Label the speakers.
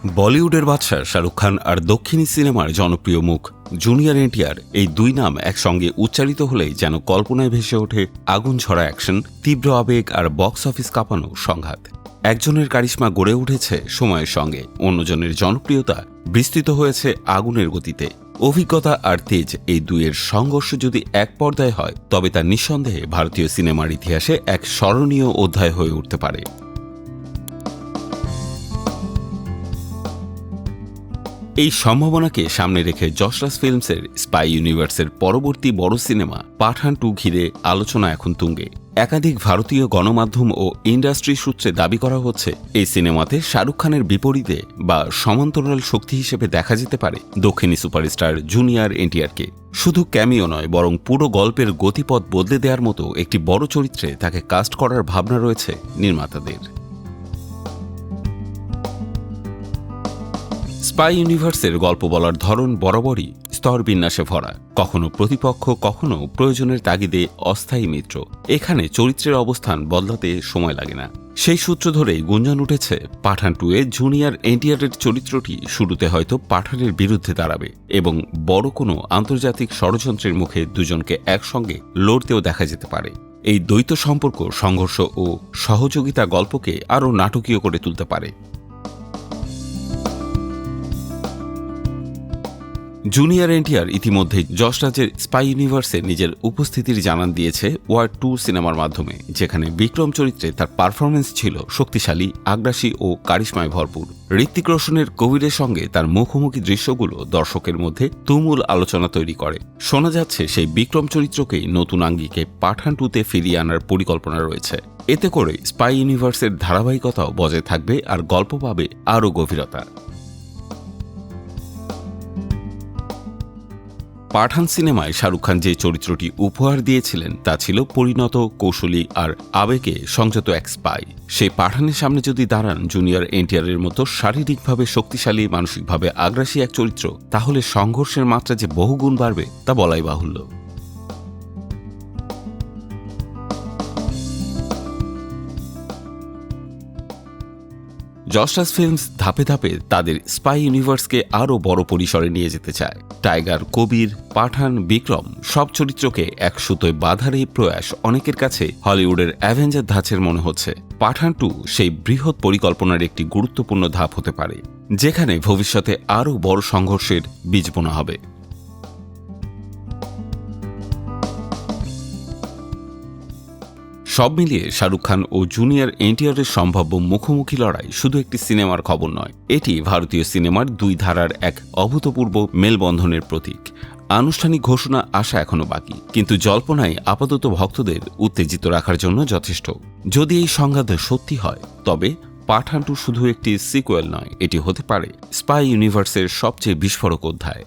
Speaker 1: বলিউডের বাদশা শাহরুখ খান আর দক্ষিণী সিনেমার জনপ্রিয় মুখ জুনিয়র এনটিআর, এই দুই নাম একসঙ্গে উচ্চারিত হলেই যেন কল্পনায় ভেসে ওঠে আগুন ঝরা অ্যাকশন, তীব্র আবেগ আর বক্স অফিস কাঁপানো সংঘাত। একজনের কারিশমা গড়ে উঠেছে সময়ের সঙ্গে, অন্যজনের জনপ্রিয়তা বিস্তৃত হয়েছে আগুনের গতিতে। অভিজ্ঞতা আর তেজ, এই দুইয়ের সংঘর্ষ যদি এক পর্দায় হয় তবে তা নিঃসন্দেহে ভারতীয় সিনেমার ইতিহাসে এক স্মরণীয় অধ্যায় হয়ে উঠতে পারে। এই সম্ভাবনাকে সামনে রেখে যশরাজ ফিল্মসের স্পাই ইউনিভার্সের পরবর্তী বড় সিনেমা পাঠান 2 ঘিরে আলোচনা এখন তুঙ্গে। একাধিক ভারতীয় গণমাধ্যম ও ইন্ডাস্ট্রি সূত্রে দাবি করা হচ্ছে, এই সিনেমাতে শাহরুখ খানের বিপরীতে বা সমান্তরাল শক্তি হিসেবে দেখা যেতে পারে দক্ষিণী সুপারস্টার জুনিয়র এনটিআরকে। শুধু ক্যামিও নয়, বরং পুরো গল্পের গতিপথ বদলে দেওয়ার মতো একটি বড় চরিত্রে তাকে কাস্ট করার ভাবনা রয়েছে নির্মাতাদের। স্পাই ইউনিভার্সের গল্প বলার ধরন বরাবরই স্তর বিন্যাসে ভরা, কখনো প্রতিপক্ষ, কখনো প্রয়োজনের তাগিদে অস্থায়ী মিত্র। এখানে চরিত্রের অবস্থান বদলাতে সময় লাগে না। সেই সূত্র ধরেই গুঞ্জন উঠেছে পাঠান 2-এ জুনিয়র এনটিআরের চরিত্রটি শুরুতে হয়তো পাঠানের বিরুদ্ধে দাঁড়াবে এবং বড় কোনো আন্তর্জাতিক ষড়যন্ত্রের মুখে দুজনকে একসঙ্গে লড়তেও দেখা যেতে পারে। এই দ্বৈত সম্পর্ক, সংঘর্ষ ও সহযোগিতা গল্পকে আরও নাটকীয় করে তুলতে পারে। জুনিয়র এনটিআর ইতিমধ্যেই যশরাজের স্পাই ইউনিভার্সে নিজের উপস্থিতির জানান দিয়েছে ওয়ার 2 সিনেমার মাধ্যমে, যেখানে বিক্রম চরিত্রে তার পারফরমেন্স ছিল শক্তিশালী, আগ্রাসী ও কারিশমায় ভরপুর। ঋত্বিক রোশনের কোভিডের সঙ্গে তার মুখোমুখি দৃশ্যগুলো দর্শকের মধ্যে তুমুল আলোচনা তৈরি করে। শোনা যাচ্ছে সেই বিক্রম চরিত্রকেই নতুন আঙ্গিকে পাঠান 2-তে ফিরিয়ে আনার পরিকল্পনা রয়েছে। এতে করে স্পাই ইউনিভার্সের ধারাবাহিকতাও বজায় থাকবে আর গল্প পাবে আরও গভীরতা। পাঠান সিনেমায় শাহরুখ খান যে চরিত্রটি উপহার দিয়েছিলেন তা ছিল পরিণত, কৌশলী আর আবেগে সংযত এক স্পাই। সেই পাঠানের সামনে যদি দাঁড়ান জুনিয়র এনটিআরের মতো শারীরিকভাবে শক্তিশালী, মানসিকভাবে আগ্রাসী এক চরিত্র, তাহলে সংঘর্ষের মাত্রা যে বহুগুণ বাড়বে তা বলাই বাহুল্য। যশরাজ ফিল্মস ধাপে ধাপে তাদের স্পাই ইউনিভার্সকে আরও বড় পরিসরে নিয়ে যেতে চায়। টাইগার, কবির, পাঠান, বিক্রম সব চরিত্রকে এক সুতোয় বাঁধার এই প্রয়াস অনেকের কাছে হলিউডের অ্যাভেঞ্জার ধাঁচের মনে হচ্ছে। পাঠান 2 সেই বৃহৎ পরিকল্পনার একটি গুরুত্বপূর্ণ ধাপ হতে পারে, যেখানে ভবিষ্যতে আরও বড় সংঘর্ষের বীজ বোনা হবে। সব মিলিয়ে শাহরুখ খান ও জুনিয়র এনটিআরের সম্ভাব্য মুখোমুখি লড়াই শুধু একটি সিনেমার খবর নয়, এটি ভারতীয় সিনেমার দুই ধারার এক অভূতপূর্ব মেলবন্ধনের প্রতীক। আনুষ্ঠানিক ঘোষণা আসা এখনো বাকি, কিন্তু জল্পনায় আপাতত ভক্তদের উত্তেজিত রাখার জন্য যথেষ্ট। যদি এই সংঘাত সত্যি হয় তবে পাঠান 2 শুধু একটি সিকুয়েল নয়, এটি হতে পারে স্পাই ইউনিভার্সের সবচেয়ে বিস্ফোরক অধ্যায়।